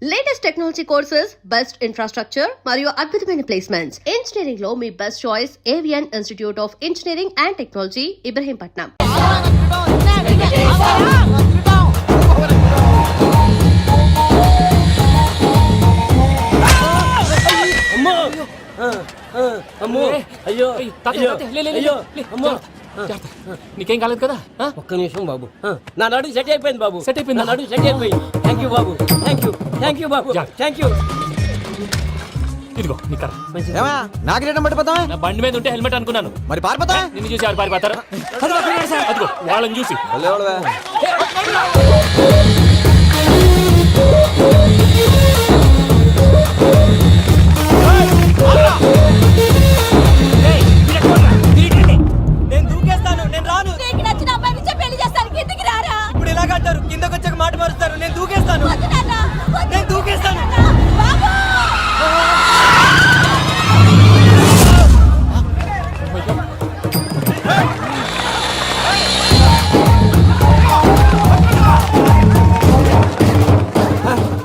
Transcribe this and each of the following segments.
Latest technology courses, best infrastructure మరియు అద్భుతమైన placements. Engineering లో మీ best choice AVN institute of engineering and technology, Ibrahimpatnam. నీకేం కాలేదు కదా? ఒక్క నిమిషం బాబు, నా నడు సెట్ అయిపోయింది బాబు. సెట్ అయిపోయింది, నా నడు సెట్ అయిపోయింది. Thank you Babu, thank you Babu, thank you. ఇదిగో నీ కర్ర. నాకు రేటం పట్టిపోతా. నా బండి మీద ఉంటే హెల్మెట్ అనుకున్నాను. మరి పారిపోతా. నిన్ను చూసి ఎవరు పారిపోతారు? అదిగో వాళ్ళని చూసి. నేను దూకేస్తాను, నేను రాను. నీకు నచ్చిన అబ్బాయి నుంచి పెళ్లి చేస్తాను, కిందికి రారా. ఇప్పుడు ఎలాగంటారు? కిందకు వచ్చాక మాట మారుస్తారు. నేను దూకేస్తాను, వద్దు నాన్న, వద్దు. నేను దూకేస్తాను. బాబు!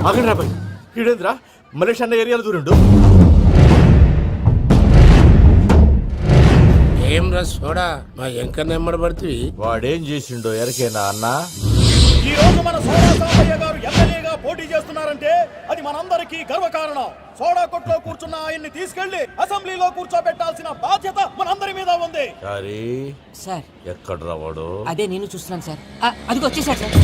ఆగండి రాబాయ్, ఈడేంద్రా మలేషియా అన్న ఏరియాలో దూరండు. ఏం రా సోడా, మా ఎంకర్ నెమ్మడబడుతుంది. వాడేం చేసిండో ఎరకేనా అన్న? ఈ రోజు మన సోడా సాంబయ్య గారు ఎమ్మెల్యేగా పోటీ చేస్తున్నారంటే అది మనందరికీ గర్వకారణం. సోడా కొట్లో కూర్చున్న ఆయన్ని తీసుకెళ్లి అసెంబ్లీలో కూర్చోబెట్టాల్సిన బాధ్యత మనందరి మీద ఉంది. సారీ సార్, ఎక్కడ రావాడు? అదే నేను చూస్తున్నాను సార్. అదిగో వచ్చేసాడు సార్.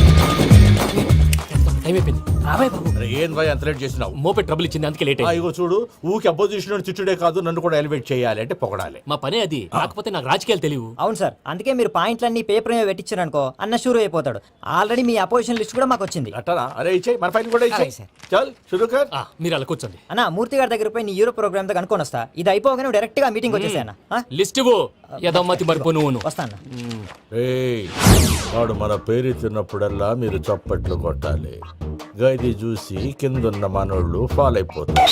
టైం అయిపోయింది. రాబాయ్ బాబు. అరే ఏం భయ అంత లేట్ చేసినావు? మోపే ట్రబుల్ ఇచ్చింది, అందుకే లేట్ అయింది. ఇగో చూడు, ఊకి అపోజిషన్ తిట్టుడే కాదు, నన్ను కూడా ఎలివేట్ చేయాలి అంటే పొగడాలి. మా పనే అది. కాకపోతే నాకు రాజకీయాలు తెలియవు. అవును సార్, అందుకే మీరు పాయింట్లన్నీ పేపర్ మీద పెట్టించారనుకో అన్న షూర్ అయిపోతాడు. ఆల్రెడీ మీ అపోజిషన్ లిస్ట్ కూడా మాకు వచ్చింది. అట్టనా? అరే ఇచ్చేయి, మన ఫైల్ కూడా ఇచ్చేయి. అలాగే సార్. చల్ షురూ కర్. మీరు అలా కూర్చోండి. అన్న, మూర్తి గారి దగ్గర పోయి నీ యూరో ప్రోగ్రామ్ దగ్గర అనుకోని వస్తా. ఇది అయిపోగానే డైరెక్ట్ గా మీటింగ్ వచ్చేసాను. లిస్ట్ ఇవ్వు. యదమ్మతి మరిపో నువ్వు. వస్తా అన్న. ఏయ్, వాడు మన పేరు తిన్నప్పుడల్లా మీరు చప్పట్లు కొట్టాలి. గది చూసి కిందున్న మనోళ్ళు ఫాలో అయిపోతారు.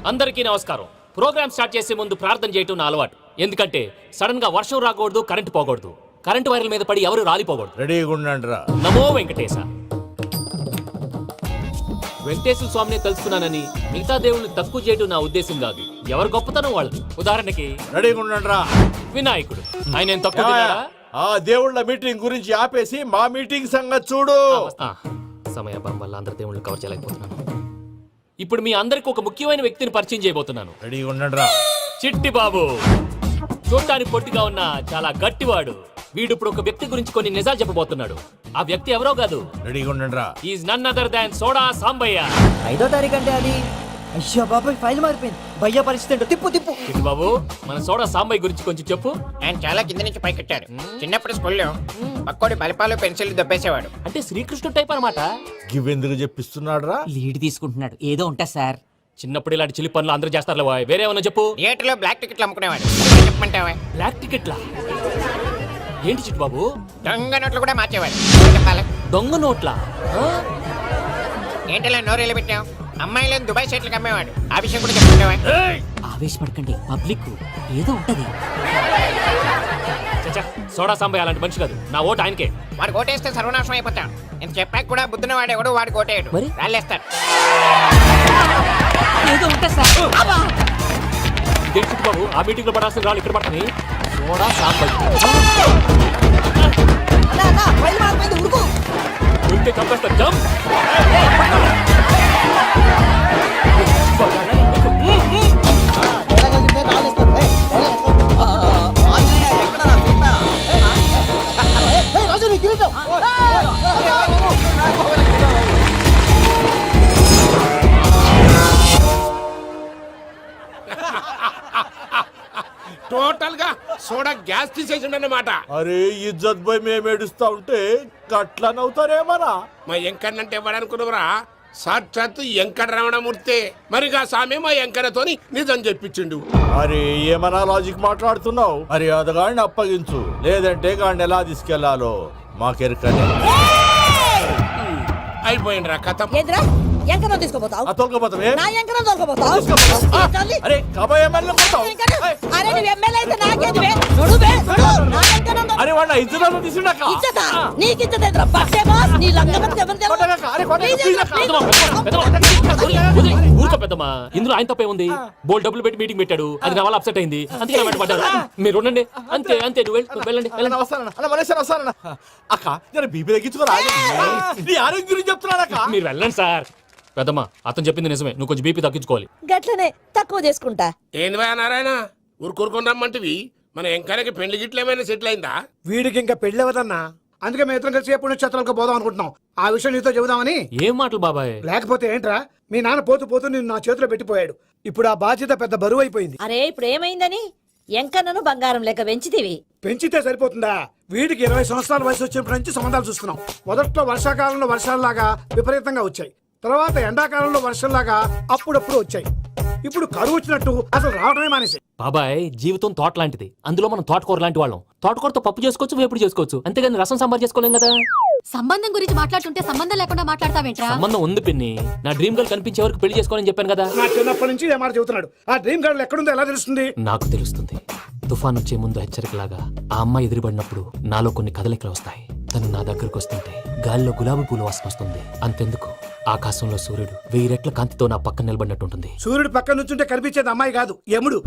అందరికీ నమస్కారం. ప్రోగ్రామ్ స్టార్ట్ చేసే ముందు ప్రార్థన చేయటం నా అలవాటు. ఎందుకంటే సడన్ గా వర్షం రాకూడదు, కరెంట్ పోకూడదు, కరెంట్ వైర్ల మీద పడి ఎవరు రాలిపోకూడదు. రెడీగా ఉండండి రా. నమో వెంకటేశ. వెంకటేశ్వర స్వామిని తెలుసుకున్నానని మిగతా దేవుళ్ళని తక్కువ చేయడం నా ఉద్దేశం కాదు. ఎవరు గొప్పతనం వాళ్ళది. ఉదాహరణకి రెడీగా ఉండండి రా. వినాయకుడు. ఆయన ఏం తక్కువ తిన్నాడా? ఆ దేవుళ్ళ మీటింగ్ గురించి ఆపేసి మా మీటింగ్ సంగతి చూడు. సమయాభావం వల్ల అందరి దేవుళ్ళని కవర్ చేయలేకపోతున్నాను. ఇప్పుడు మీ అందరికి ఒక ముఖ్యమైన వ్యక్తిని పరిచయం చేయబోతున్నాను. రెడీగా ఉండండి రా. చిట్టి బాబు. చూడటానికి పొట్టిగా ఉన్న చాలా గట్టివాడు. వీడు ఇప్పుడు ఒక వ్యక్తి గురించి కొన్ని నిజాలు చెప్పబోతున్నాడు. ఆ వ్యక్తి ఎవరో కాదు. రెడీగా ఉండండి రా. Is none other than soda Sambaiah. 5వ తారీఖు అంటే అది. అయ్యో బాబాయ్, ఫైల్ మారిపోయింది. భయ్య పరిస్థితి ఏంటో తిప్పు తిప్పు. చిట్టి బాబు, మన సోడా సాంబయ్య గురించి కొంచెం చెప్పు. ఆయన చాలా కింద నుంచి పైకెట్టాడు. చిన్నప్పుడు స్కూల్లో పక్కోడి బలిపాలు పెన్సిల్ దబ్బేసేవాడు. అంటే శ్రీకృష్ణుడు టైప్ అనమాట. గివెందుకు చెప్పిస్తున్నాడు రా? లీడ్ తీసుకుంటున్నాడు. ఏదో ఉంటా సార్. చిన్నప్పుడు ఇలాంటి చిలి పనులు అందరూ చేస్తారు. వేరే ఏమన్నా చెప్పు. థియేటర్లో బ్లాక్ టికెట్లు అమ్ముకునేవాడు. చెప్పమంటావా? బ్లాక్ టికెట్లా? ఏంటి చిట్టు బాబు? దొంగ నోట్లు కూడా మార్చేవాడు. చెప్పాలి. దొంగ నోట్లా? ఏంటలా నోరేళ్ళు పెట్టావు? అమ్మాయిలను దుబాయ్ షర్ట్లకు అమ్మేవాడు. ఆ విషయం కూడా చెప్పమంటావా? ఆవేశపడకండి, పబ్లిక్ ఏదో ఉంటది. చచ్చా, సోడా సాంబయ్య అలాంటి మనిషి కాదు. నా ఓటు ఆయనకే. వాడు ఓటేస్తే సర్వనాశనం అయిపోతాడు. నేను చెప్పాక కూడా బుద్ధిన వాడేవాడు వాడు ఓటేయడు. మరి? రాళ్ళేస్తాడు. ఏదో ఉంటా సార్. చిట్టు బాబు, ఆ మీటింగ్ లో పడాల్సిన రాళ్ళు ఇక్కడ పడతాయి. సోడా సాంబయ్య ఉంటే చంపేస్తారు. జంప్. టోటల్ గా సోడా గ్యాస్ తీసేసిండన్నమాట. అరే ఇజ్జత్ పోయి మేము ఏడుస్తా ఉంటే గట్లా నవ్వుతారేమరా? మా ఎంకన్నంటే ఎవడనుకున్నావురా? సాక్షాత్తు ఎంకట రమణమూర్తి. మరిగా సామె మా ఎంకరతోని నిజం చెప్పించిండు. అరే ఏమన్నా లాజిక్ మాట్లాడుతున్నావు? అరే అదగాడిని అప్పగించు, లేదంటే గాడిని ఎలా తీసుకెళ్లాలో మాకెరకనే. అయిపోయిండ్రా కథ. ఎంకరం తీసుకోపోతావు? తొలకపోతావే? నా ఎంకరం తోలుకోపోతావు? అరే కబాయ్ ఎమ్మెల్యే కొడతావు? అరే నువ్వు ఎమ్మెల్యే అయితే నాకేది బే? నడు బే, నడు. నా ఎంకరం అరే వాడిన ఇజ్జత్ తీసుడాక. ఇచ్చతా? నీకు ఇచ్చదేంద్రా? బస్సే బాస్, నీ లంగ బతుకు ఎవరు తెలుసు? అరే ప్లీజ్, ప్లీజ్. పెద్దమ్మా ఇందులో ఆయన తప్పే ఉంది. బోల్ డబ్బులు పెట్టి మీటింగ్ పెట్టాడు, అది నా వల్ల అప్సెట్ అయింది, అందుకే నా వెంట పడ్డారు. మీరు ఉండండి, అంతే అంతే, నువ్వు వెళ్ళండి వెళ్ళండి. అక్క నేను బీపీ తగ్గించుకోరా నీ ఆరోగ్యం గురించి చెప్తున్నాను అక్క. మీరు వెళ్ళండి సార్. పెద్దమ్మా అతను చెప్పింది నిజమే, నువ్వు కొంచెం బీపీ తగ్గించుకోవాలి. గట్లనే తక్కువ చేసుకుంటా. ఏంది భయ నారాయణ ఊరుకూరుకొని రమ్మంటివి? మన ఎంకరకి పెళ్లి గిట్ల ఏమైనా సెటిల్ అయిందా? వీడికి ఇంకా పెళ్ళి అవ్వదన్నా, అందుకే మేము ఇద్దరం కలిసి పుణ్యక్షేత్రాలకు పోదాం అనుకుంటున్నాం. ఆ విషయం నీతో చెబుదామని. ఏం మాటలు బాబాయ్? లేకపోతే ఏంట్రా, మీ నాన్న పోతూ పోతూ నిన్ను నా చేతిలో పెట్టిపోయాడు. ఇప్పుడు ఆ బాధ్యత పెద్ద బరువు అయిపోయింది. అరే ఇప్పుడు ఏమైందని ఎంకన్నను బంగారం లెక్క పెంచితివి. పెంచితే సరిపోతుందా? వీడికి 20 సంవత్సరాల వయసు వచ్చినప్పటి నుంచి సంబంధాలు చూస్తున్నాం. మొదట్లో వర్షాకాలంలో వర్షాలలాగా విపరీతంగా వచ్చాయి, తర్వాత ఎండాకాలంలో వర్షంలాగా అప్పుడప్పుడు వచ్చాయి. ఇప్పుడు కరువు వచ్చినట్టు అసలు రావడమే మానేసి. బాబాయ్ జీవితం తోట లాంటిది, అందులో మనం తోటకూర లాంటి వాళ్ళం. తోటకూరతో పప్పు చేసుకోవచ్చు, వేపుడు చేసుకోవచ్చు, అంతేగాని రసం సాంబార్ చేసుకోలేం కదా. సంబంధం గురించి మాట్లాడుతుంటే సంబంధం లేకుండా మాట్లాడతావేంట్రా? సంబంధం ఉంది పిన్ని, నా డ్రీమ్ గర్ల్ కనిపించే వరకు పెళ్లి చేసుకోవాలని చెప్పాను కదా. నా చిన్నప్పటి నుంచి ఏ మాట చెబుతున్నాడు. ఆ డ్రీమ్ గర్ల్ ఎక్కడుందో ఎలా తెలుస్తుంది? నాకు తెలుస్తుంది. తుఫాన్ వచ్చే ముందు హెచ్చరికలాగా ఆ అమ్మాయి ఎదురుపడినప్పుడు నాలో కొన్ని కదలికలు వస్తాయి. తను నా దగ్గరకు వస్తుంటే గాలిలో గులాబీ పూలు వాసన వస్తుంది. అంతెందుకు, ఆకాశంలో సూర్యుడు 1000 రెట్ల కాంతితో నా పక్కన నిలబడినట్టుంటుంది. సూర్యుడు పక్కన నుంచుంటే కనిపించేది అమ్మాయి కాదు, యముడు.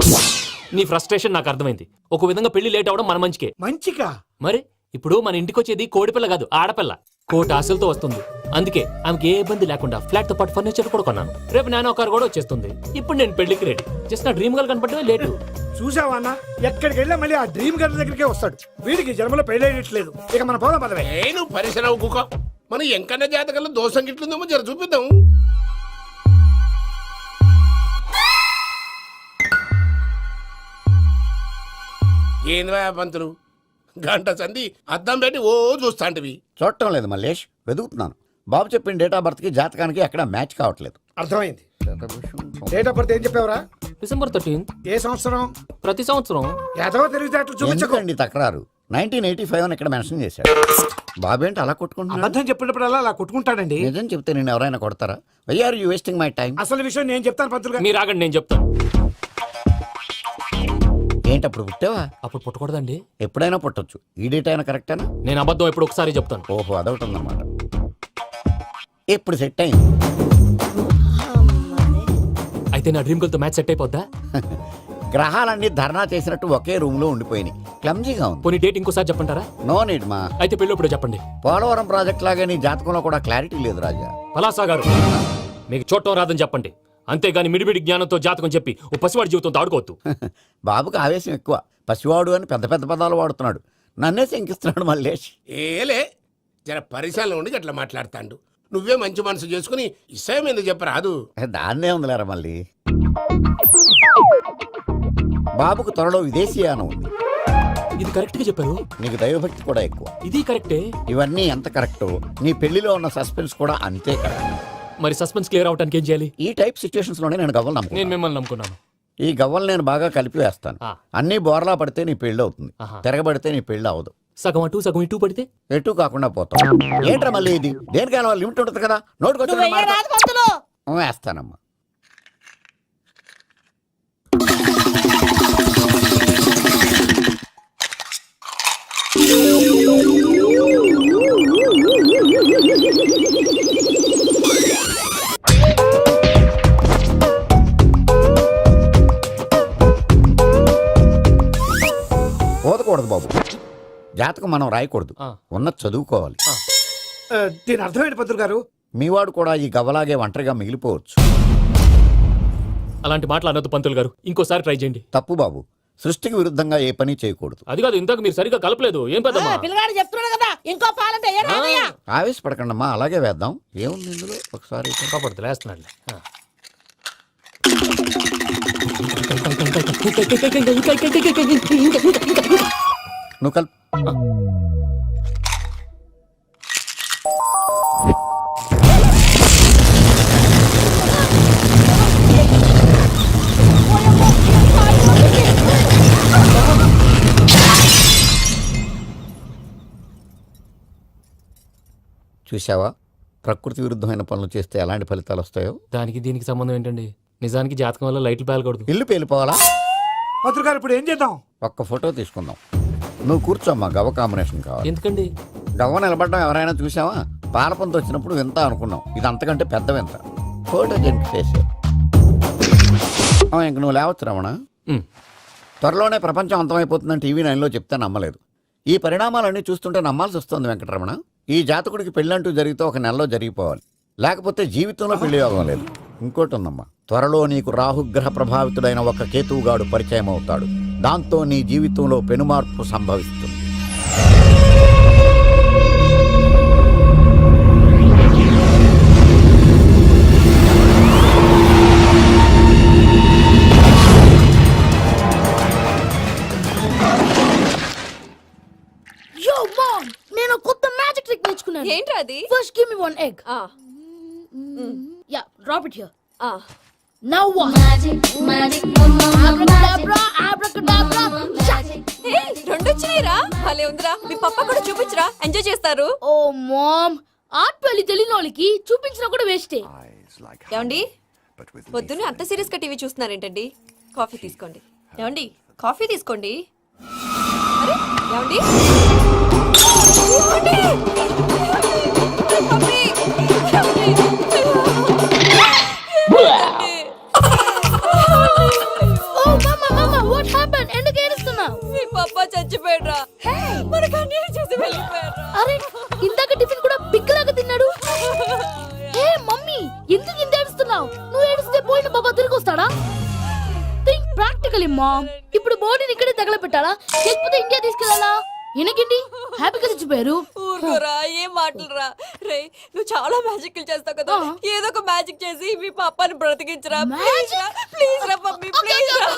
నీ ఫ్రస్ట్రేషన్ నాకు అర్థమైంది. ఒక విధంగా పెళ్లి లేట్ అవడం మన మంచికే. మంచిగా? మరి ఇప్పుడు మన ఇంటికి వచ్చేది కోడిపిల్ల కాదు, ఆడపిల్ల. కోటి ఆశలతో వస్తుంది. అందుకే ఆమెకి ఏ ఇబ్బంది లేకుండా ఫ్లాట్ తో పాటు ఫర్నిచర్ కూడా కొన్నాను. రేపు నానో కారు కూడా వచ్చేస్తుంది. ఇప్పుడు నేను పెళ్లికి రెడీ. జస్ట్ నా డ్రీమ్ గర్ల్ కనపడమే లేటు. చూసావా అన్న, ఎక్కడికి వెళ్ళా మళ్ళీ ఆ డ్రీమ్ గర్ల్ దగ్గరికే వస్తాడు. వీడికి జన్మలో పెళ్ళేయట్లేదు. ఇక మన పోదాం పదవే. నువ్వు పరిశ్రమ కుక మన ఎంకన్న జాతకంలో దోషం గిట్లుందేమో జర చూపిద్దాం. ఏంది భయ పంతులు, గంట సంధి అద్దం పెట్టి ఓ చూస్తాంటివి. చూడటం లేదు మల్లేష్, వెతుకుతున్నాను. బాబు చెప్పిన డేట్ ఆఫ్ బర్త్ కి జాతకానికి ఎక్కడ మ్యాచ్ కావట్లేదు. అర్థమైంది. డేట్ ఆఫ్ బర్త్ ఏం చెప్పావురా? December 13th. ఏ సంవత్సరం? ప్రతి సంవత్సరం. ఎదవ తెలివితేటలు చూపించకండి. ఎందుకండి తక్రారు? 1985 అని ఇక్కడ మెన్షన్ చేశాడు. బాబు ఏంటి అలా కొట్టుకుంటున్నాడు? అబద్ధం చెప్పినప్పుడల్లా అలా కొట్టుకుంటాడండి. నిజం చెప్తే నేను ఎవరైనా కొడతారా? Why are you wasting my time? అసలు విషయం నేను చెప్తాను పంతులు గారు. మీరు ఆగండి, నేను చెప్తాను. ఏంటి అప్పుడు పుట్టావా? అప్పుడు పుట్టకూడదండి. ఎప్పుడైనా పుట్టొచ్చు. ఈ డేట్ అయినా కరెక్టేనా? నేను అబద్ధం ఎప్పుడు ఒకసారి చెప్తాను. ఓహో, అదొకటి ఉందన్నమాట. ఇప్పుడు సెట్ అయింది. అయితే నా డ్రీమ్ గర్ల్ తో మ్యాచ్ సెట్ అయిపోద్దా? గ్రహాలన్నీ ధర్నా చేసినట్టు ఒకే రూమ్ లో ఉండిపోయినాయి. క్లమ్జీగా ఉంది. పోనీ డేట్ ఇంకోసారి చెప్పంటారా? నో నీడ్ మా. అయితే పెళ్ళప్పుడు చెప్పండి. పోలవరం ప్రాజెక్ట్ లాగే నీ జాతకంలో కూడా క్లారిటీ లేదు రాజా. పలాసా గారు, మీకు చూడటం రాదని చెప్పండి. అంతేగాని మిడిమిడి జ్ఞానంతో జాతకం చెప్పి ఓ పసివాడి జీవితంతో ఆడుకోవద్దు. బాబుకి ఆవేశం ఎక్కువ. పసివాడు అని పెద్ద పెద్ద పదాలు వాడుతున్నాడు. నన్నే శంకిస్తున్నాడు మల్లేష్. ఏలే జర పరిశ్రమలో ఉండి అట్లా మాట్లాడతాండు. నువ్వే మంచి మనసు చేసుకుని ఇష్టం ఎందుకు చెప్పరాదు? దాన్నే ఉందిలేరా మళ్ళీ. బాబుకు త్వరలో విదేశీయానం ఉంది. ఇది కరెక్ట్ గా చెప్పారు. నీకు దైవభక్తి కూడా ఎక్కువ. ఇది కరెక్టే. ఇవన్నీ ఎంత కరెక్టో నీ పెళ్లిలో ఉన్న సస్పెన్స్ కూడా అంతే కరెక్ట్. మరి సస్పెన్స్ క్లియర్ అవడానికి ఏం చేయాలి? ఈ టైప్ సిచ్యువేషన్స్ లోనే నేను గవ్వలు నేను నమ్ముకున్నాను. మిమ్మల్ని నమ్ముకున్నాను. ఈ గవ్వలు నేను బాగా కలిపి వేస్తాను. అన్ని బోర్లా పడితే నీ పెళ్లి అవుతుంది, తిరగబడితే నీ పెళ్లి అవదు. సగం అటు సగం ఇటు పడితే ఎటు కాకుండా పోతాం. ఏంట్రా మళ్ళీ ఇది? దేనికైనా లిమిట్ ఉంటుంది కదా. నువ్వు వెయ్యరాదు పంతులు. నోటుకొచ్చి వేస్తానమ్మా. పోదకూడదు బాబు. జాతకం మనం రాయకూడదు, ఉన్న చదువుకోవాలి. దీని అర్థమైంది పంతులు గారు. మీవాడు కూడా ఈ గవ్వలాగే ఒంటరిగా మిగిలిపోవచ్చు. అలాంటి మాటలు అనొద్దు పంతులు గారు, ఇంకోసారి ట్రై చేయండి. తప్పు బాబు. సృష్టికి విరుద్ధంగా ఏ పని చేయకూడదు. అది కాదు, ఇంతకు మీరు సరిగ్గా కలపలేదు. ఏం పెద్దమ్మా? పిల్లగాడు చెప్తున్నాడు కదా, ఇంకో పాలంటే ఆవేశపడకండమ్మా, అలాగే వేద్దాం. ఏముంది ఇందులో? ఒకసారి కాపాడుతు లేస్తున్నాడు. నువ్వు కల్. చూసావా, ప్రకృతి విరుద్ధమైన పనులు చేస్తే ఎలాంటి ఫలితాలు వస్తాయో. దానికి దీనికి సంబంధం ఏంటండి? నిజానికి జాతకం వల్ల లైట్లు పేలకూడదు. ఇల్లు పేలిపోవాలా? పంతులు గారు ఇప్పుడు ఏం చేద్దాం? ఒక్క ఫోటో తీసుకుందాం. నువ్వు కూర్చోమ్మా, గవ్వ కాంబినేషన్ కావాలి. ఎందుకండి? గవ్వ నిలబడడం ఎవరైనా చూసావా? పాలపంత వచ్చినప్పుడు వింత అనుకున్నాం, ఇది అంతకంటే పెద్ద వింత. ఫోటో జెంట్ చేసే ఇంక నువ్వు లేవచ్చు రమణ. త్వరలోనే ప్రపంచం అంతమైపోతుందని టీవీ 9లో చెప్తే నమ్మలేదు. ఈ పరిణామాలన్నీ చూస్తుంటే నమ్మాల్సి వస్తుంది వెంకటరమణ. ఈ జాతకుడికి పెళ్ళంటూ జరిగితే ఒక నెలలో జరిగిపోవాలి, లేకపోతే జీవితంలో పెళ్లి యోగం లేదు. ఇంకోటి ఉందమ్మా, త్వరలో నీకు రాహుగ్రహ ప్రభావితుడైన ఒక కేతువుగాడు పరిచయం అవుతాడు. దాంతో నీ జీవితంలో పెనుమార్పు సంభవిస్తుంది. నేను కొత్త మ్యాజిక్ ట్రిక్ నేర్చుకున్నాను. ఏంట్రా అది? First give me one egg. Yeah, drop it here. Now what? అబ్రాకడాబ్రా, అబ్రాకడాబ్రా. రెండు వచ్చినాయిరా. భలే ఉందిరా. మీ పప్ప కూడా చూపించరా, ఎంజాయ్ చేస్తారు. ఓ మామ్, ఆర్ట్ పెళ్లి తెలియని వాళ్ళకి చూపించినా కూడా వేస్టే. ఏమండి, పొద్దున్నే అంత సీరియస్ గా టీవీ చూస్తున్నారేంటండి? కాఫీ తీసుకోండి. ఏమండి, కాఫీ తీసుకోండి. అరే ఏమండి, వాట్ హ్యాపెండ్? ఎందుకు ఏడుస్తున్నావు? మీ పప్ప చచ్చిపోయాడ్రా. మనకు అన్యాయం చేసి వెళ్ళిపోయాడ్రా. అరే, ఇందాక టిఫిన్ కూడా బిగ్గలాగా తిన్నాడు. ఏ మమ్మీ, ఎందుకు ఇంత ఏడుస్తున్నావు? నువ్వు ఏడిస్తే పోయిన బాబా తిరిగి వస్తాడా? Think practically mom. ఇప్పుడు బాడీని ఇక్కడే తగలబెట్టాలా, లేకపోతే ఇండియా తీసుకెళ్లాలా? ఎనకండి హ్యాపీగా చచ్చిపోయారు. ఊరుకోరా, ఏం మాటలురా. రే, నువ్వు చాలా మ్యాజిక్ చేస్తావు కదా, ఏదో ఒక మ్యాజిక్ చేసి మీ పాపాని బ్రతికించరా. ప్లీజ్ రా మమ్మీ, ప్లీజ్ రా.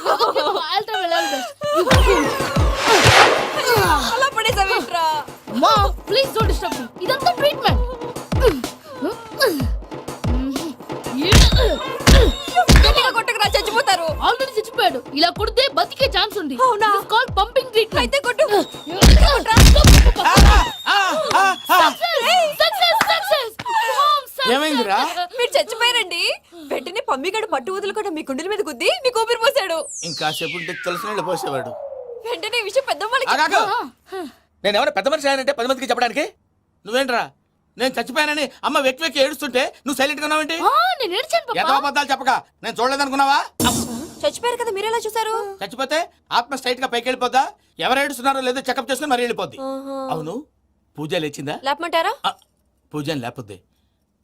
అలా పడేసావేంట్రా? Mom, please don't disturb me. ఇదంతా ట్రీట్మెంట్. గట్టిగా కొట్టకురా, చచ్చిపోతారు. ఆల్రెడీ చచ్చిపోయాడు. ఇలా కొడితే బతికే ఛాన్స్ ఉంది. అవునా? Call pumping treatment. అయితే కొట్టు. ఏమైందిరా? మీరు చచ్చిపోయారండి. వెంటనే పమ్మిగాడు పట్టు వదులుకుండా మీ గుండెల మీద గుద్ది మీకు ఊపిరి పోసాడు. ఇంకాసేపు ఉంటే తెలిసిన పోసేవాడు. వెంటనే ఈ విషయం పెద్ద నేను ఎవరైనా పెద్ద మనిషి ఆయనంటే 10 మందికి చెప్పడానికి. నువ్వేంట్రా, నేను చచ్చిపోయానని అమ్మ వెక్కి వెక్కి ఏడుస్తుంటే నువ్వు సైలెంట్ గా ఉన్నావేంటి? నేను ఏడ్చాను పాపా. ఎంతో అబద్ధాలు చెప్పక నేను చూడలేదనుకున్నావా? చచ్చిపోయారు కదా, మీరెలా చూసారు? చచ్చిపోతే ఆత్మ స్ట్రైట్ గా పైకి వెళ్ళిపోద్దా? ఎవరు ఏడుస్తున్నారో లేదో చెకప్ చేసుకుని మరీ వెళ్ళిపోద్ది. అవును, పూజ లేచిందా? లేపమంటారా? పూజ లేకపోద్ది.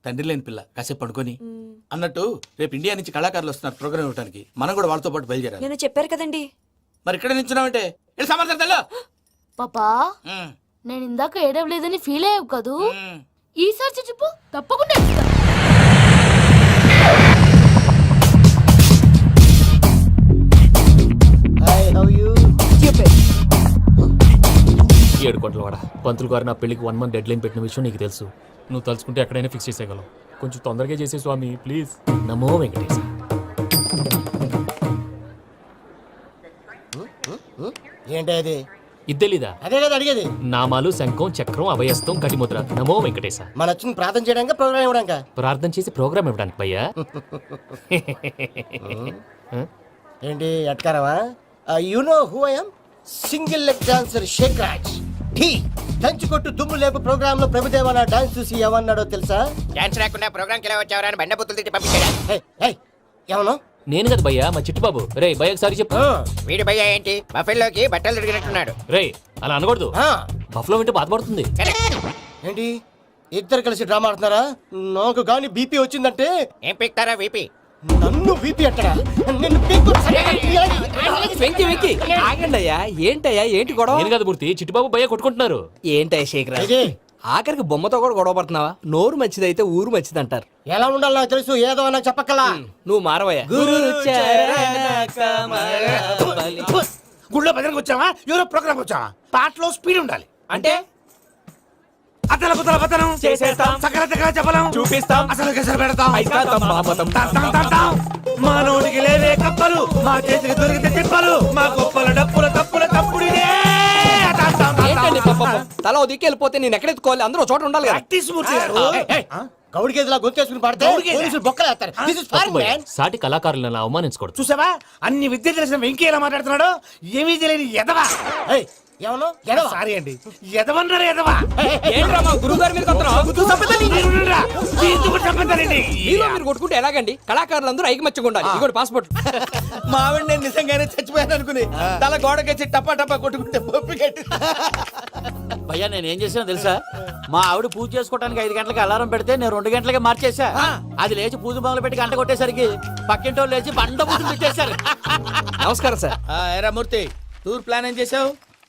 తండ్రి లేని పిల్ల, కాసేపు పడుకొని. అన్నట్టు రేపు ఇండియా నుంచి కళాకారులు వస్తున్నారు ప్రోగ్రామ్ ఇవ్వడానికి. మనం కూడా వాళ్ళతో పాటు బయలుదేరాలి. నేను చెప్పారు కదండి. మరి ఇక్కడ నించున్నావంటే సమర్థతలో పాపా, నేను ఇందాక ఏడవలేదని ఫీల్ అయ్యావు కదూ? ఈసారి చచ్చిపో, తప్పకుండా ఏడుస్తా. ఏడు కోట్ల వాడ పంతులు గారు నా పెళ్లికి 1 month డెడ్ లైన్ పెట్టిన విషయం నీకు తెలుసు. నువ్వు తలుచుకుంటే ఎక్కడైనా ఫిక్స్ చేసేయగలవు. కొంచెం తొందరగా చేసే స్వామి ప్లీజ్. నమో వెంకటేశ. ఏంటి ఇద్దెలీదా? అదే కదా అడిగేది. నామాలు, శంఖం, చక్రం, అభయస్తం, కటిముద్ర. నమో వెంకటేశ. మన వచ్చింది ప్రార్థన చేయడానికి, ప్రోగ్రామ్ ఇవ్వడానికి. ప్రార్థన చేసి ప్రోగ్రామ్ ఇవ్వడానికి భయ్యా. ఏంటి ఎట్కారవా? You know who I am? Single leg dancer Shaik Raj. దంచి కొట్టు దుమ్ము లేపు ప్రోగ్రామ్ లో ప్రభుదేవ నా డాన్స్ చూసి ఏమన్నాడో తెలుసా? డాన్స్ రాకుండా ప్రోగ్రామ్కి ఎలా వచ్చావరా అని బండ బుద్ధులు తిట్టి పంపించాడా? ఏమన్నా? నేను కదా భయ్యా, మా చిట్టుబాబు. రే భయ్య ఒకసారి చెప్పు. వీడి భయ్య ఏంటి బఫెల్లోకి బట్టలు తిరిగినట్టున్నాడు. రే అలా అనకూడదు, బఫ్లో వింటే బాధపడుతుంది. ఏంటి ఇద్దరు కలిసి డ్రామా ఆడుతున్నారా? నాకు గాని బీపీ వచ్చిందంటే ఏం పిక్తారా వీపీ? నన్ను బీపీ అట్టడా? నిన్ను వెంకి వెంకి ఆగండి అయ్యా. ఏంటయ్యా, ఏంటి గొడవ? నేను కదా మూర్తి, చిట్టుబాబు భయ్య కొట్టుకుంటున్నారు. ఏంటయ్యా శేఖర్, ఆఖరికి బొమ్మతో కూడా గొడవ పడుతున్నావా? నోరు మంచిదైతే ఊరు మంచిది అంటారు. ఎలా ఉండాలో నాకు తెలుసు, ఏదో నాకు చెప్పక్కలా. నువ్వు మారవయ్యా. గుళ్ళో భజనకు వచ్చావా, ఎవరో ప్రోగ్రామ్ వచ్చావా? పాటలో స్పీడ్ ఉండాలి. అంటే అతల కుతల పతనం చేసేస్తాం, సకల దగ్గర చెప్పలేం, చూపిస్తాం, అసలు గసలు పెడతాం. అయితాం, మామతం. మా నోటికి లేవే కప్పలు, మా చేతికి దొరికితే తిప్పలు, మా గొప్పల డప్పుల తప్పుల తప్పుడిదే. ఏంటండి పాపం? తల ఓ దిక్కు వెళ్ళిపోతే నేను ఎక్కడెత్తుకోవాలి? అందరూ ఒక చోట ఉండాలి కదా. ప్రాక్టీస్ మూర్తి గారు. గౌడికి ఎదులా గొంతేసుకుని పడితే పోలీసులు బొక్కలేస్తారు. This is fun, man. సాటి కళాకారులను అలా అవమానించకూడదు. చూసావా, అన్ని విద్య తెలిసిన వెంకీ ఎలా మాట్లాడుతున్నాడు? ఏమీ తెలియని ఎదవా. ఏమను సారీ అండి ఎదవన్నారు ఎదవా ఏంట్రా మా గురుగారి మీద మీలో మీరు కొట్టుకుంటే ఎలాగండి కళాకారులందరూ ఐకమత్యంగా ఉండాలి ఇదిగోటి పాస్పోర్ట్. మా ఆవిడ నేను నిజంగానే చచ్చిపోయాను అనుకుని తల గోడకొచ్చి టపా టపా కొట్టుకుంటే పప్పి కట్టి భయ్యా నేను ఏం చేసానో తెలుసా? మా ఆవిడ పూజ చేసుకోవడానికి 5 గంటలకి అలారం పెడితే నేను 2 గంటలకే మార్చేసా. అది లేచి పూజ మొదలు పెట్టి గంట కొట్టేసరికి పక్కింటి వాళ్ళు లేచి బండ పూజలు పెట్టేశారు. నమస్కారం సార్. ఏరా మూర్తి టూర్ ప్లాన్ ఏం చేసావు?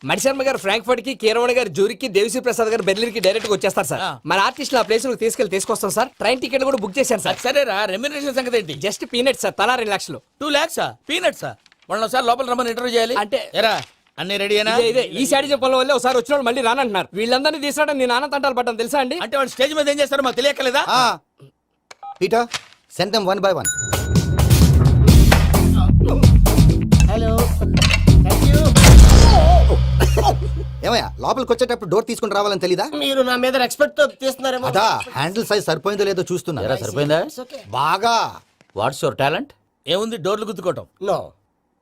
మణిశర్మ గారు ఫ్రాంక్ఫర్ట్ కి, కీరవాణి గారు జూరికి, దేవిశ్రీ ప్రసాద్ గారు బెర్లిన్ కి డైరెక్ట్ గా వచ్చేస్తారు సార్. మన ఆర్టిస్ట్ ఆ ప్లేస్ తీసుకొస్తాం సార్. ట్రైన్ టికెట్ కూడా బుక్ చేశాను సార్. సరేరా రెమ్యూనరేషన్ సంగతి ఏంటి? జస్ట్ పీనట్ సార్, తలా 2 లక్షలు. 2 lakhs పీనట్సా? వాళ్ళని ఒకసారి లోపల రమ్మని ఇంటర్వ్యూ చేయాలి అంటే ఎరా అన్ని రెడీ అయినా? ఇదే ఈ సైడ్ చెప్పడం వల్లే ఒకసారి వచ్చిన వాళ్ళు మళ్ళీ రానంటున్నారు. వీళ్ళందరినీ తీసుకురావడం నేను నాన్న తంటాలు పడ్డాను తెలుసా అండి. అంటే వాళ్ళు స్టేజ్ మీద ఏం చేస్తారో మాకు తెలియక్కలేదా? Peter send them 1 by 1. Hello thank you. ఏమయ్యా లోపలికి వచ్చేటప్పుడు డోర్ తీసుకుని రావాలని తెలీదా? మీరు నా మీద ఎక్స్పెక్ట్ తో తీస్తున్నారేమో. అదా హ్యాండిల్ సైజ్ సరిపోయిందో లేదో చూస్తున్నా. సరిపోయిందా? బాగా. What's your talent? ఏముంది డోర్లు గుద్దుకోవటం? No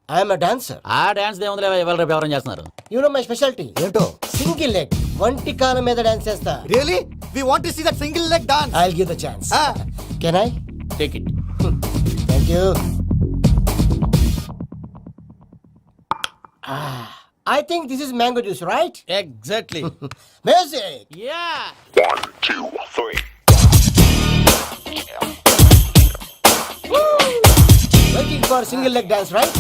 I'm a dancer. ఆ డాన్స్ దేవుందిలే, ఇవాళ రేపు ఎవరైనా చేస్తున్నారు. యు నో మై స్పెషాలిటీ ఏంటో? సింగిల్ లెగ్ వంటి కాలం మీద డాన్స్ చేస్తా. Really we want to see that single leg dance. I will give the chance. Can I take it. Thank you. I think this is mango juice, right? Exactly. Music. Yeah. Waiting for single leg dance, right?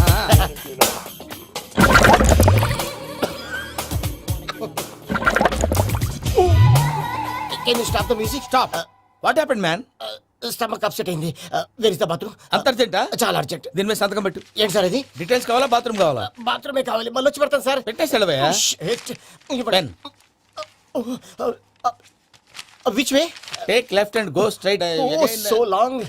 Can you stop the music? Stop. What happened, man? Stomach upset అయింది. Where is the bathroom? అంత అర్జెంటా? చాలా urgent. దీని మీద సంతకం పెట్టు. ఏంటి sir ఇది? Details కావాలా బాత్రూమ్ కావాలా? బాత్రూమే కావాలి. మళ్ళీ వచ్చి పెడతాను సార్. పెట్టేసాడవయ్యా. Which way? Take left and go straight. So long.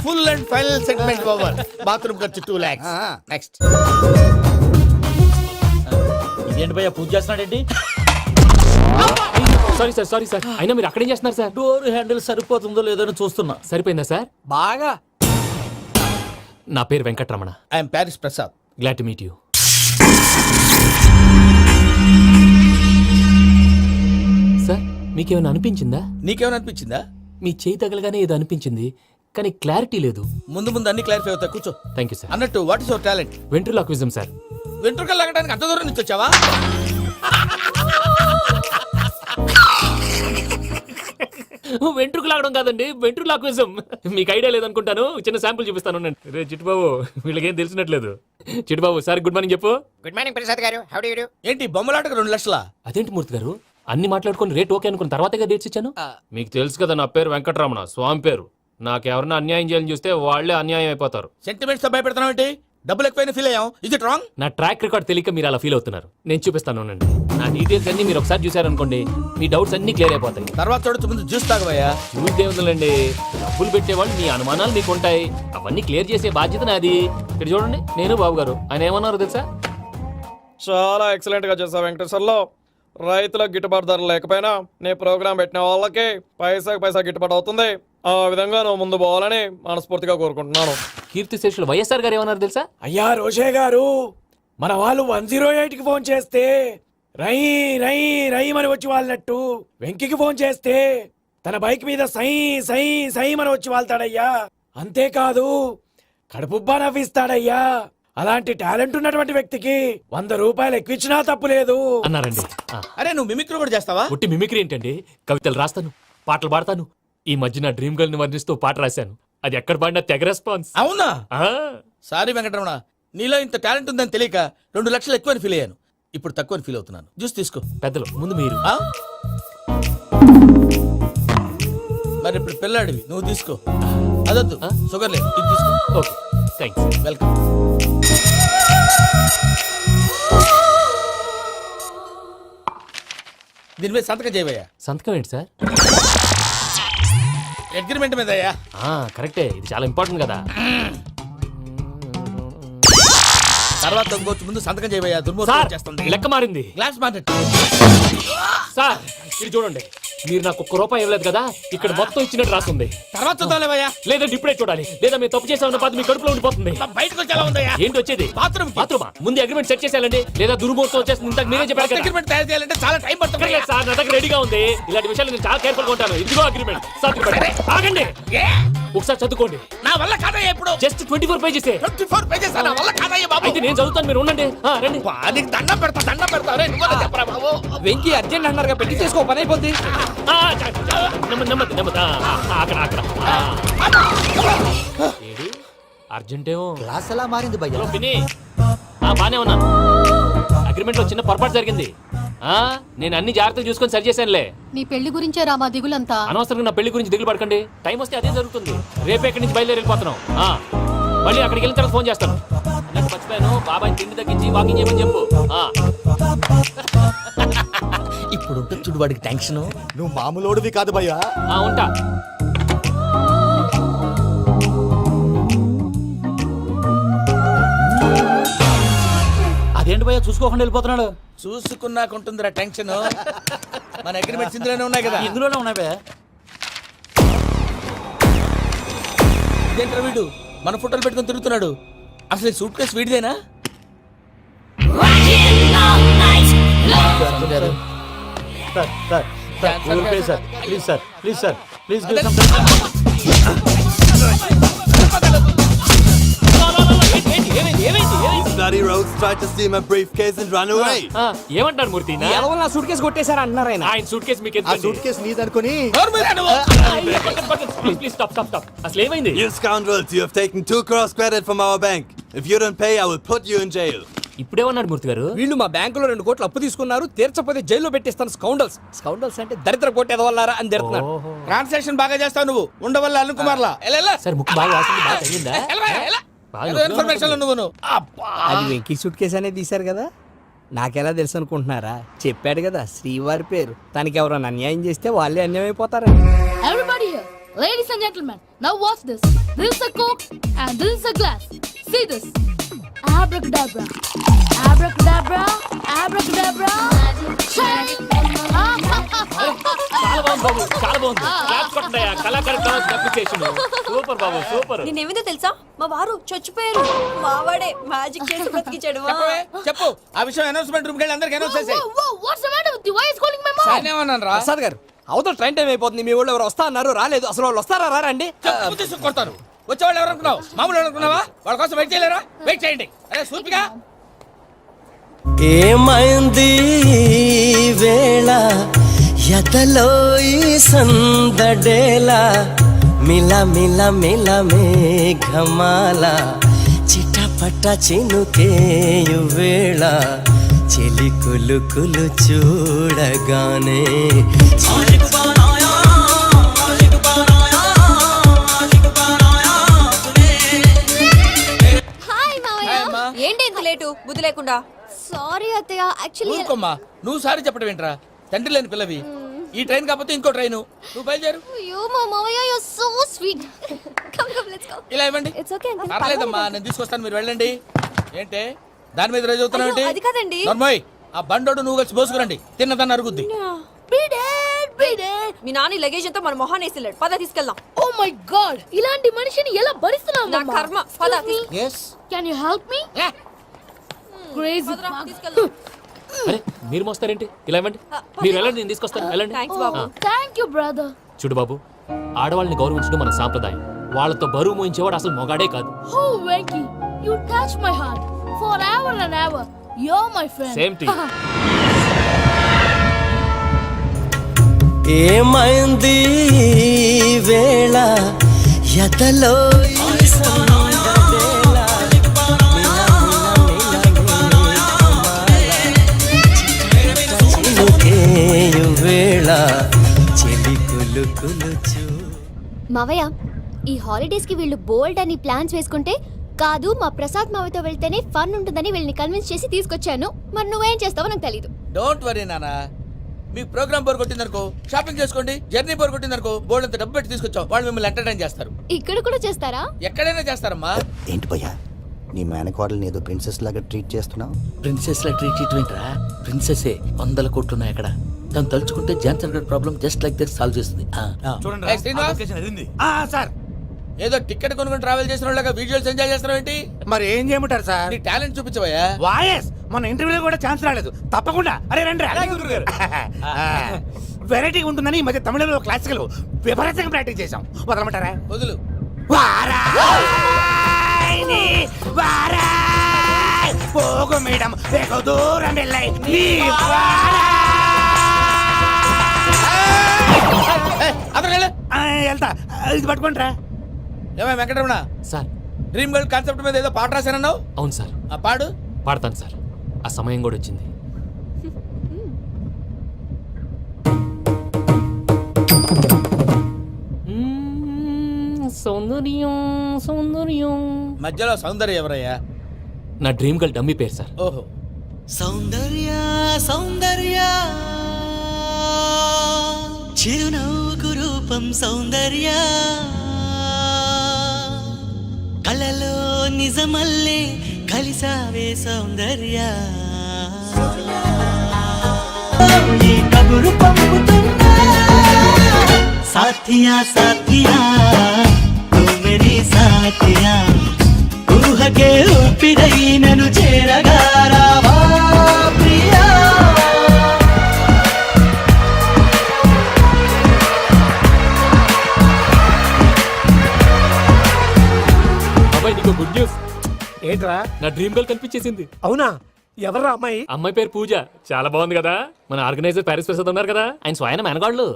Full and final segment over. Bathroom ఖర్చు 2 lakhs. నెక్స్ట్. ఇదేంటి భయ్యా పూజ చేస్తున్నాడేంటి? సారీ సార్ అయినా మీరు అక్కడేం చేస్తున్నారు సార్? డోర్ హ్యాండిల్ సరిపోతుందో లేదో అని చూస్తున్నా. సరిపోయిందా సార్? బాగా. నా పేరు Venkataramana. I'm Paris Prasad. Glad to meet you. Sir మీకేమైనా అనిపించిందా? నీకేమైనా అనిపించిందా? మీ చేయి తగలగానే ఏదో అనిపించింది కానీ క్లారిటీ లేదు. ముందు ముందు అన్ని క్లారిఫై అవుతాయి. కూర్చో. Thank you sir. అన్నట్టు what is your talent? Ventriloquism sir. వెంట్రుకలు లాగడానికి అంత దూరం నుంచి వచ్చావా? వెంట్రుకు లాగడం కాదండి, వెంట్రులాక్విజం. మీకు ఐడియా లేదనుకుంటాను. చిన్న శాంపుల్ చూపిస్తాను. రే చిట్టుబాబు వీళ్ళకేం తెలిసినట్లేదు. చిట్టుబాబు సార్ గుడ్ మార్నింగ్ చెప్పు. గుడ్ మార్నింగ్ ప్రసాద్ గారు. How do you do? ఏంటి బొమ్మలాటకు 2 లక్షలా? అదేంటి మూర్తి గారు అన్ని మాట్లాడుకుని రేట్ ఓకే అనుకున్న తర్వాతగా డేట్స్ ఇచ్చాను. మీకు తెలుసు కదా నా పేరు వెంకటరమణ, స్వామి పేరు. నాకెవరన్నా అన్యాయం చేయాలని చూస్తే వాళ్ళే అన్యాయం అయిపోతారు. సెంటిమెంట్స్ తో భయపెడతావు ఏంటి? డబ్బులు ఎక్కువైనా ఫీల్ అయ్యాం. ఇది రాంగ్. నా ట్రాక్ రికార్డ్ తెలియక మీరు అలా ఫీల్ అవుతున్నారు. నేను చూపిస్తాను ఉండండి. నా డీటెయిల్స్ అన్ని మీరు ఒకసారి చూసారనుకోండి మీ డౌట్స్ అన్ని క్లియర్ అయిపోతాయి. తర్వాత చూడొచ్చు, ముందు జ్యూస్ తాగవయ్యా. చూద్దేముందండి, డబ్బులు పెట్టేవాళ్ళు మీ అనుమానాలు మీకు ఉంటాయి. అవన్నీ క్లియర్ చేసే బాధ్యత నాది. ఇక్కడ చూడండి నేను బాబు గారు. ఆయన ఏమన్నారు తెలుసా? చాలా ఎక్సలెంట్ గా చేసావు వెంకటేశ్వర్లో. రైతులకు గిట్టుబాటు ధర లేకపోయినా నీ ప్రోగ్రాం పెట్టిన వాళ్ళకి పైసాకి పైసా గిట్టుబాటు అవుతుంది. ఆ విధంగా నువ్వు ముందు పోవాలని మనస్ఫూర్తిగా కోరుకుంటున్నాను. కీర్తి శేషులు వైఎస్ఆర్ గారు ఏమన్నారు తెలుసా? అయ్యా రోషే గారు, మన వాళ్ళు 108కి ఫోన్ చేస్తే రై రై రై అని వచ్చి వాళ్ళనట్టు, వెంకికి ఫోన్ చేస్తే తన బైక్ మీద సై సై సై అని వచ్చి వాళ్తాడయ్యా. అంతేకాదు కడుపుబ్బా నవ్విస్తాడయ్యా. అలాంటి టాలెంట్ ఉన్నటువంటి వ్యక్తికి 100 రూపాయలు ఎక్కువచ్చినా తప్పు లేదు అన్నారండి. అరే నువ్వు మిమిక్రీ కూడా చేస్తావా? ఒట్టి మిమిక్రీ ఏంటండి, కవితలు రాస్తాను, పాటలు పాడతాను. ఈ మధ్య నా డ్రీమ్ గర్ల్ ని వర్ణిస్తూ పాట రాశాను. అది ఎక్కడ పాడినా తెగ రెస్పాన్స్. అవునా? సారీ వెంకటరమణ, నీలో ఇంత టాలెంట్ ఉందని తెలియక 2 లక్షలు ఎక్కువని ఫీల్ అయ్యాను. ఇప్పుడు తక్కువని ఫీల్ అవుతున్నాను. జ్యూస్ తీసుకో. పెద్దలు ముందు మీరు. మరి ఇప్పుడు పిల్లాడివి, నువ్వు తీసుకో. అదొద్దు, షుగర్ లేదు, ఇది తీసుకో. Okay thanks. వెల్కమ్. దీని మీద సంతకం చేయవయ్యా. సంతకం ఏంటి సార్? అగ్రిమెంట్ మీద అయ్యా. కరెక్టే, ఇది చాలా ఇంపార్టెంట్ కదా. తర్వాత ఇంకొచ్చి ముందు సంతకం చేయబోయా దుర్మోహం చేస్తుంది. లెక్క మారింది. గ్లాస్ మార్కెట్ సార్ ఇది చూడండి, మీరు నాకు ₹1 ఇవ్వలేదు కదా, ఇక్కడ మొత్తం ఇచ్చినట్టు రాస్తుంది. తర్వాత చూద్దాంలేవయ్యా. లేదంటే ఇప్పుడే చూడాలి, లేదా మేము తప్పు చేసామన్న బాధ మీ కడుపులో ఉండిపోతుంది. బయటకు వచ్చి ఎలా ఉందయ్యా? ఏంటి వచ్చేది? బాత్రూమ్ బాత్రూమా? ముందు అగ్రిమెంట్ సెట్ చేసేయాలండి, లేదా దుర్మూర్తం వచ్చేస్తుంది. ఇంతకు మీరే చెప్పారు కదా. అగ్రిమెంట్ తయారు చేయాలంటే చాలా టైం పడుతుంది. లేదు సార్, నా దగ్గర రెడీగా ఉంది. ఇలాంటి విషయాలు నేను చాలా కేర్ఫుల్ గా ఉంటాను. ఇదిగో అగ్రిమెంట్. ఆగండి, ఒకసారి చదువుకోండి. నా వల్ల కాదయ్యా. ఇప్పుడు జస్ట్ 24 పేజెస్. 24 పేజెస్ నా వల్ల కాదయ్యా బాబు. అయితే నేను చదువుతాను, మీరు ఉండండి. రండి. నీకు దండం పెడతా రే, నువ్వు చెప్పరా బాబు. వెంకీ అర్జెంట్ అన్నారు పెట్టి చేసుకో, పని అయిపోద్ది. నెమ్మది. అక్కడ ఏడి అర్జెంటేమో. క్లాస్ ఎలా మారింది భయ్యా? పిన్ని బానే ఉన్నాను. అగ్రిమెంట్ లో చిన్న పొరపాటు జరిగింది. నేను అన్ని జాగ్రత్తలు చూసుకొని సరి చేశానులే. నీ పెళ్లి గురించే రా మా దిగులంతా. అనవసరంగా నా పెళ్లి గురించి దిగులు పడకండి. టైం వస్తే అదే జరుగుతుంది. రేపే ఇక్కడి నుంచి బయలుదేరి వెళ్ళిపోతున్నాం. మళ్ళీ అక్కడికి వెళ్ళిన తర్వాత ఫోన్ చేస్తాను. నాకు మర్చిపోయాను, బాబాయ్ తిండి తగ్గించి వాకింగ్ చేయమని చెప్పు. ఇప్పుడు ఉంటుంది చూడు వాడికి టెన్షన్. నువ్వు మామూలోడివి కాదు భయ్యా. ఉంటా. అదేంటి భయ్యా చూసుకోకుండా వెళ్ళిపోతున్నాడు? చూసుకున్నాకుంటుందిరా టెన్షన్. మన అగ్రిమెంట్స్ ఇందులోనే ఉన్నాయి కదా. ఇందులోనే ఉన్నాయి భయ్యా. ఇదేంట్రా వీడు మన ఫోటోలు పెట్టుకొని తిరుగుతున్నాడు? అసలు ఈ సూట్ కేసు వీడిదేనా? ఏమంటారు మూర్తి? నా సూట్ కేసు కొట్టేశారు అంటున్నారు ఆయన. ఆయన సూట్ కేసు మీకు ఆ సూట్ కేసు నీదనుకుని ప్లీజ్ స్టాప్. అసలు ఏమైంది? You scoundrels, you have taken 2 crores credit from our bank. If you don't pay, I will put you in jail. ఇప్పుడేమన్నాడు మూర్తి గారు? వీళ్ళు మా బ్యాంకులో 2 కోట్లు అప్పు తీసుకున్నారు, తీర్చపోతే జైల్లో పెట్టిస్తాను. స్కౌండల్స్ అంటే దరిద్ర కోట ఎదవల్లారా అని తిడుతున్నారు. ట్రాన్సాక్షన్ బాగా చేస్తావు నువ్వు. ఉండవల్ల అల్లు కుమార్లా సార్ ముక్కు బాగా వాసింది, బాగా తగ్గిందా? ఇన్ఫర్మేషన్ నువ్వు. అది వెంకీ సూట్ కేసు అనేది తీశారు కదా, నాకెలా తెలుసు అనుకుంటున్నారా? చెప్పాడు కదా శ్రీవారి పేరు. తనకి ఎవరైనా అన్యాయం చేస్తే వాళ్ళే అన్యాయం అయిపోతారు. Everybody here, ladies and gentlemen, now watch this. This is a coke and this is a glass. See this. Abracadabra. Abracadabra. Abracadabra. చాలా బాగుంది బాబు, చాలా బాగుంది. క్లాప్స్ కొట్టండి. కళాకారు అప్లికేషన్ సూపర్ బాబు, సూపర్. నేనేమిదో తెలుసా, మా వారు చచ్చిపోయారు. మావాడే మ్యాజిక్ చేసి బ్రతికించాడు. చెప్పు ఆ విషయం. అనౌన్స్మెంట్ రూమ్ కెళ్ళి అందరికి అనౌన్స్ చేసేయ్. What's the matter with you? Why is calling my mom? నేనేమన్నాను రా? ప్రసాద్ గారు, అవతల ట్రైన్ టైం అయిపోతుంది. మీ వాళ్ళు ఎవరు వస్తా అన్నారు, రాలేదు. అసలు వాళ్ళు వస్తారా రారండి? కొడతారు. వచ్చేవాళ్ళు ఎవరు అనుకున్నావు? మామూలు అనుకున్నావా? వాళ్ళ కోసం వెయిట్ చేయలేరా? వెయిట్ చేయండి. అరే సూపిగా ఏమైంది వేళ ఎదలో ఈ సందడేలా మిల మిల మిల మేఘమాల చిటపట చినుకేయు వేళ చెలి కులుకులు చూడగానే ఏంటి ఇంత లేటు? బుద్ధి లేకుండా. Sorry అత్తయ్య, actually ఊరుకోమ్మా. నువ్వు సారీ చెప్పడం ఏంట్రా? తండ్రి లేని పిల్లవి. ఈ ట్రైన్ కాకపోతే ఇంకో ట్రైన్. నువ్వు బయలుదేరు. you mamaya, you're so sweet. Come, let's go. ఇలా ఇవ్వండి. It's okay uncle. పర్లేదమ్మా, నేను తీసుకొస్తాను, మీరు వెళ్ళండి. ఏంటే దాని మీద రోజు అవుతున్నావు? అయ్యో, అది కాదండి. నర్మోయ్, ఆ బండోడు నువ్వు కలిసి పోసుకురండి. తిన్నదాన్ని అరుగుద్ది. Beat it. Me Nani luggage అంతా మన మొహాన్ని వేసిల్లాడు. పద తీసుకెళ్దాం. Oh my god, ఇలాంటి మనిషిని ఎలా భరిస్తున్నావు? నా కర్మ. పద Can you help me? Crazy. తీసుకెళ్దాం. అరే మీరు మోస్తారేంటి? ఇలా ఇవ్వండి. మీరు వెళ్ళండి, నేను తీసుకొస్తాను. వెళ్ళండి. Thanks Babu. Thank you brother. చూడు బాబు, ఆడవాళ్ళని గౌరవించడం మన సాంప్రదాయం. వాళ్ళతో బరువు మోయించేవాడు అసలు మొగాడే కాదు. Oh Venky, you touch my heart forever and ever. You're my friend. Same to you. ఏమైంది వేళ ఎదలో ఈ సందడేలా చినుకేయు వేళ చెలి కులుకులు చూ. మావయ్య, ఈ హాలిడేస్ కి వీళ్ళు బోల్డ్ అని ప్లాన్స్ వేసుకుంటే కాదు మా ప్రసాద్ మావయ్యతో వెళ్తేనే ఫన్ ఉంటుందని వీళ్ళని కన్విన్స్ చేసి తీసుకొచ్చాను. మరి నువ్వేం చేస్తావో నాకు తెలీదు. డోంట్ వరీ నానా. మీ ప్రోగ్రామ్ బోర్ కొట్టిందనుకో షాపింగ్ చేసుకోండి. జర్నీ బోర్ కొట్టిందనుకో బోర్డు అంత డబ్బు పెట్టి తీసుకొచ్చాం. వాళ్ళు మిమ్మల్ని ఎంటర్టైన్ చేస్తారు. ఇక్కడ కూడా చేస్తారా? ఎక్కడైనా చేస్తారమ్మా. ఏంటి భయ్యా నీ మేనకోడల్ని ఏదో ప్రిన్సెస్ లాగా ట్రీట్ చేస్తున్నావు. ప్రిన్సెస్ లా ట్రీట్ చేయటమేంట్రా? ప్రిన్సెసే 100 కోట్లు ఉన్నాయి అక్కడ. తను తలుచుకుంటే జాన్సన్ గడ్ problem just like that solve చేస్తుంది. ఏయ్, శ్రీనివాస్. సార్ ఏదో టికెట్ కొనుక్కొని ట్రావెల్ చేసిన వాళ్ళగా విజువల్స్ ఎంజాయ్ చేస్తున్నావు ఏంటి? మరి ఏం చేయమంటారు సార్? నీ టాలెంట్ చూపించవయ్యా. వాయస్ మన ఇంటర్వ్యూలో కూడా ఛాన్స్ రాలేదు. తప్పకుండా అరే రండి వెరైటీ ఉంటుందని ఈ మధ్య తమిళంలో క్లాసికల్ విపరీతంగా ప్రాక్టీస్ చేసాం. వదలమంటారా? వదులు. పోగు మేడం వెగు దూరం వెళ్ళై వెళ్తా. ఇది పట్టుకుంటారా? ఏమై Venkataramana, sir. Dream girl concept మీద ఏదో పాట రాశానన్నావు. అవును సార్. ఆ పాడు. పాడతాను సార్. ఆ సమయం కూడా వచ్చింది. సౌందర్యం సౌందర్యం. మధ్యలో సౌందర్య ఎవరయ్యా? నా డ్రీమ్ గర్ల్ డమ్మీ పేరు సార్. ఓహో. సౌందర్య సౌందర్య చిరునవ్వుకు రూపం సౌందర్య, కలలో నిజమల్లే కలిసావే సౌందర్య. ఈ కబురు పంపుతున్నా సాథియా సాథియా తూ మేరీ సాథియా, ఊహకే ఊపిరై నన్ను చేరగా రావా ప్రియా. అబ్బాయి నీకు గుడ్ న్యూస్. ఏంట్రా? నా డ్రీమ్ గర్ల్ కనిపించేసింది. అవునా? ఎవర్రా అమ్మాయి? అమ్మాయి పేరు పూజ. చాలా బాగుంది కదా. మన ఆర్గనైజర్ ప్యారిస్ ప్రసాద్ ఉన్నారు కదా, ఆయన స్వయం మెనగాళ్ళు.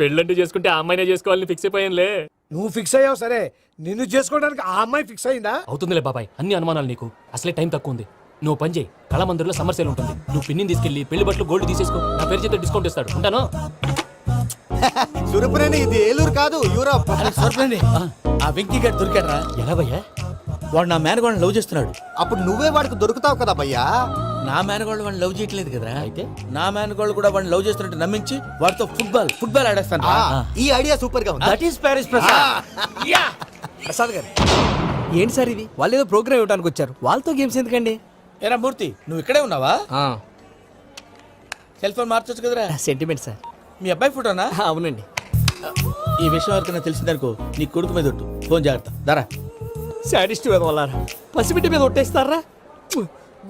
పెళ్ళంటూ చేసుకుంటే ఆ అమ్మాయినే చేసుకోవాలని ఫిక్స్ అయిపోయానులే. నువ్వు ఫిక్స్ అయ్యావు సరే, నిన్ను చేసుకోవడానికి ఆ అమ్మాయి ఫిక్స్ అయిందా? అవుతుందిలే బాబాయ్, అన్ని అనుమానాలు నీకు. అసలే టైం తక్కువ ఉంది. నువ్వు పని చేయి, కళమందిర్లో సమ్మర్ సేల్ ఉంటుంది. నువ్వు పిన్నిని తీసుకెళ్లి పెళ్లి బట్టలు గోల్డ్ తీసేసుకో. నా పేరు చేత డిస్కౌంట్ ఇస్తాడు. ఉంటాను. సురపురేని ఇది ఏలూరు కాదు, యూరప్. సూరపురేని ఆ వెంకీ గారు దొరికాడరా? ఎలా భయ్యా? వాడు నా మేనగోళ్ళని లవ్ చేస్తున్నాడు. అప్పుడు నువ్వే వాడికి దొరుకుతావు కదా భయ్యా. నా మేనగోళ్ళు వాడిని లవ్ చేయట్లేదు కదరా. అయితే నా మేనగోళ్ళు కూడా వాడిని లవ్ చేస్తున్నట్టు నమ్మించి వాడితో ఫుట్బాల్ ఆడేస్తాను. ఈ ఐడియా సూపర్ గా ఉంది. That is Paris Prasad. Prasad గారు ఏంటి సార్ ఇది? వాళ్ళు ఏదో ప్రోగ్రామ్ ఇవ్వడానికి వచ్చారు, వాళ్ళతో గేమ్స్ ఎందుకండి? ఏరా మూర్తి, నువ్వు ఇక్కడే ఉన్నావా? సెల్ ఫోన్ మార్చొచ్చు కదరా. Sentiment sir. మీ అబ్బాయి ఫోటోనా? అవునండి. ఈ విషయం ఎవరికైనా తెలిసిందనుకో నీ కొడుకు మీద ఒట్టు. ఫోన్ జాగ్రత్త. దరా సాడిస్ట్ వాళ్ళారా, పసిబిడ్డ మీద ఒట్టేస్తారా?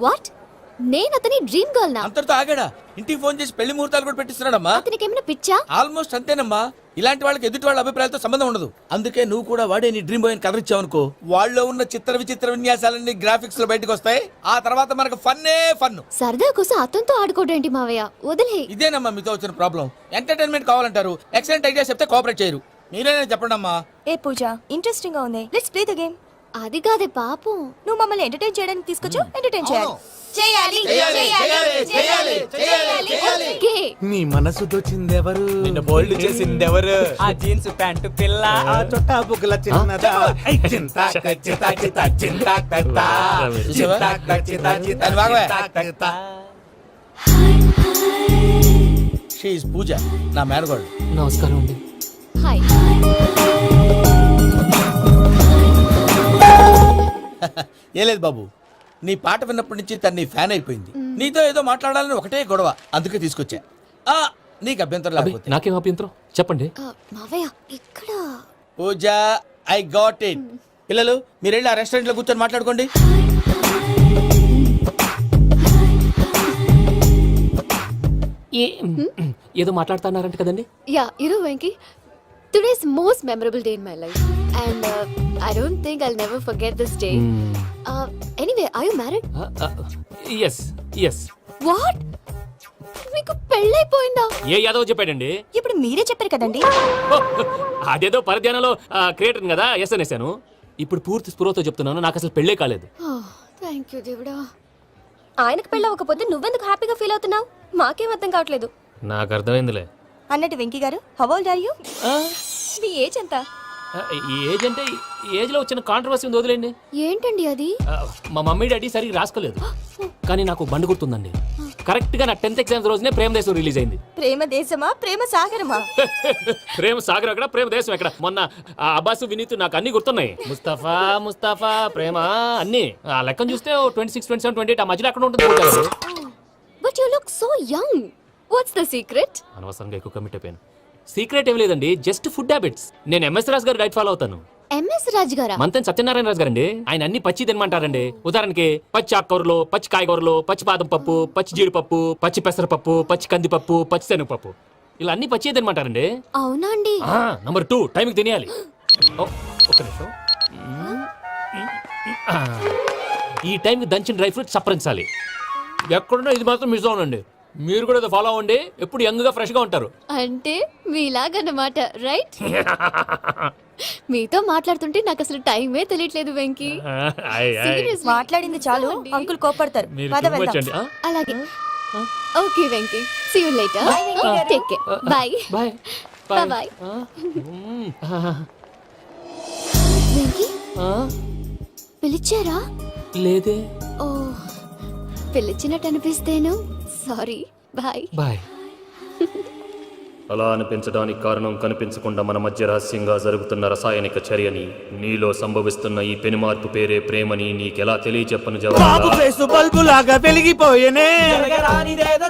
వాట్? నేను అతని డ్రీమ్ గర్ల్ నా? అంతటితో ఆగాడా? ఇంటికి ఫోన్ చేసి పెళ్లి ముహూర్తాలు కూడా పెట్టిస్తున్నాడమ్మా. అతనికి ఏమైనా పిచ్చా? ఆల్మోస్ట్ అంతేనమ్మా. ఇలాంటి వాళ్ళకి ఎదుటి వాళ్ళ అభిప్రాయాలతో సంబంధం ఉండదు. అందుకే నువ్వు కూడా వాడే నీ డ్రీమ్ బాయ్ కవర్ ఇచ్చావనుకో, వాళ్ళలో ఉన్న చిత్ర విచిత్ర విన్యాసాలన్నీ గ్రాఫిక్స్ లో బయటకు వస్తాయి. ఆ తర్వాత మనకు ఫన్నే ఫన్. సరదా కోసం అతనితో ఆడుకోవడేంటి మావయ్య? వదిలే. ఇదేనమ్మా మీతో వచ్చిన ప్రాబ్లం. ఎంటర్టైన్మెంట్ కావాలంటారు, ఎక్సలెంట్ ఐడియా చెప్తే కోఆపరేట్ చేయరు. మీరేనా చెప్పండి అమ్మా. ఏ పూజ, ఇంట్రెస్టింగ్ గా ఉంది. Let's play the game. అది కాదే పాపం. నువ్వు మమ్మల్ని ఎంటర్టైన్ చేయడానికి తీసుకొచ్చావు, ఎంటర్టైన్ చేయాలి. ఓకే. నీ మనసు దోచిందెవరు? నిన్న బోల్డ్ చేసిందెవరు? ఆ జీన్స్ ప్యాంటు పిల్ల, ఆ చొట్టా బుగ్గల చిన్నదా. షీ ఈజ్ పూజ, నా మేనగోడు. నమస్కారం అండి. హాయ్. ఏ లేదు బాబు, నీ పాట విన్నప్పటి నుంచి తను నీ ఫ్యాన్ అయిపోయింది. నీతో ఏదో మాట్లాడాలని ఒకటే గొడవ, అందుకే తీసుకొచ్చా. నీకు అభ్యంతరం లేకపోతే. నాకేం అభ్యంతరం చెప్పండి. మావయ్య ఇక్కడ. పూజ, ఐ గాట్ ఇట్. పిల్లలు మీరు వెళ్ళి ఆ రెస్టారెంట్ లో కూర్చొని మాట్లాడుకోండి. ఏదో మాట్లాడుతున్నారంట కదండి. Yeah, Venky. Today's most memorable day in my life, and I don't think I'll never forget this day. Anyway, are you married? Yes, yes. What? మీకు పెళ్ళైపోయిందా? ఏ యాదవ్ చెప్పాడండి? ఇప్పుడు మీరే చెప్పారు కదండి. అదేదో పరధ్యానంలో క్రియేటర్ కదా ఎస్ అనేసాను. ఇప్పుడు పూర్తి స్పృహతో చెప్తున్నాను, నాకు అసలు పెళ్ళే కాలేదు. థ్యాంక్ యూ దేవుడా. ఆయనకు పెళ్ళవకపోతే నువ్వెందుకు హ్యాపీగా ఫీల్ అవుతున్నావు? మాకేం అర్థం కావట్లేదు. నాకు అర్థమైందిలే. అన్నట్టు Venky garu, how old are you? మీ ఏజ్ ఎంత? ఏజ్ అంటే ఏజ్ లో వచ్చిన కాంట్రవర్సీ ఉంది, వదిలేండి. ఏంటండి అది? మా మమ్మీ డాడీ సరిగ్గా రాసుకోలేదు, కానీ నాకు బండి గుర్తుందండి. కరెక్ట్ గా నా 10th ఎగ్జామ్స్ రోజునే ప్రేమ దేశం రిలీజ్ అయింది. ప్రేమ దేశమా ప్రేమ సాగరమా? ప్రేమ సాగర్ ఎక్కడ, ప్రేమ దేశం ఎక్కడ? మొన్న ఆ అబ్బాసు వినీత్ నాకు అన్ని గుర్తున్నాయి. ముస్తఫా ముస్తఫా ప్రేమ అన్ని ఆ లెక్కను చూస్తే 26, 27, 28 ఆ మధ్యలో ఎక్కడ ఉంటుంది. But you look so young. What's the secret? అనవసరంగా ఎక్కువ కమిట్ అయిపోయాను. సీక్రెట్ ఏం లేదండి, జస్ట్ ఫుడ్ హ్యాబిట్స్. నేను ఎంఎస్ రాజు గారు డైట్ ఫాలో అవుతాను. ఎంఎస్ రాజ్ గారా? మంతెన్ సత్యనారాయణ రాజు గారండి. ఆయన అన్ని పచ్చి తినమంటారండి. ఉదాహరణకి పచ్చి ఆకుకూరలు, పచ్చి కాయగూరలు, పచ్చి బాదం పప్పు, పచ్చి జీడిపప్పు, పచ్చి పెసరపప్పు, పచ్చి కందిపప్పు, పచ్చి శనగపప్పు, ఇలా అన్ని పచ్చి తినమంటారండి. అవునా అండి? నంబర్ 2 టైంకి తినేయాలి. ఒక్క నిమిషం. ఈ టైంకి దంచిన డ్రై ఫ్రూట్స్ సప్పరించాలి. ఎక్కడున్నా ఇది మాత్రం మిస్ అవునండి. మీరు కూడా ఫాలో అవ్వండి, ఎప్పుడు యంగ్ గా ఫ్రెష్ గా ఉంటారు. అంటే మీలాగన్నమాట, రైట్? మీతో మాట్లాడుతుంటే నాకు అసలు టైమే తెలియట్లేదు వెంకీ. మాట్లాడింది చాలు, అంకుల్ కోపడతారు. అలాగే. Okay Venky, see you later. Take care. Bye bye bye. Venky పిలిచారా? లేదే. ఓ, పిలిచినట్టు అనిపిస్తేను. సారీ. Bye bye. అలా అనిపించడానికి కారణం కనిపించకుండా మన మధ్య రహస్యంగా జరుగుతున్న రసాయనిక చర్యని, నీలో సంభవిస్తున్న ఈ పెనుమార్పు పేరే ప్రేమని నీకెలా తెలియచెప్పను బాబు ఫేసు బల్బు లాగా వెలిగిపోయేనే,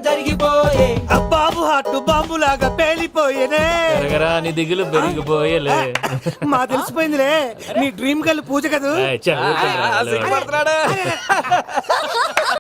జరిగిపోయే బాబు హార్ట్ బాంబు లాగా పేలిపోయేనే. పెరగరాని దిగులు పెరిగిపోయలే. మా తెలిసిపోయిందిలే, నీ డ్రీమ్ గర్ల్ పూజ కదా. ఏయ్, చల్, ఊరుకోరా.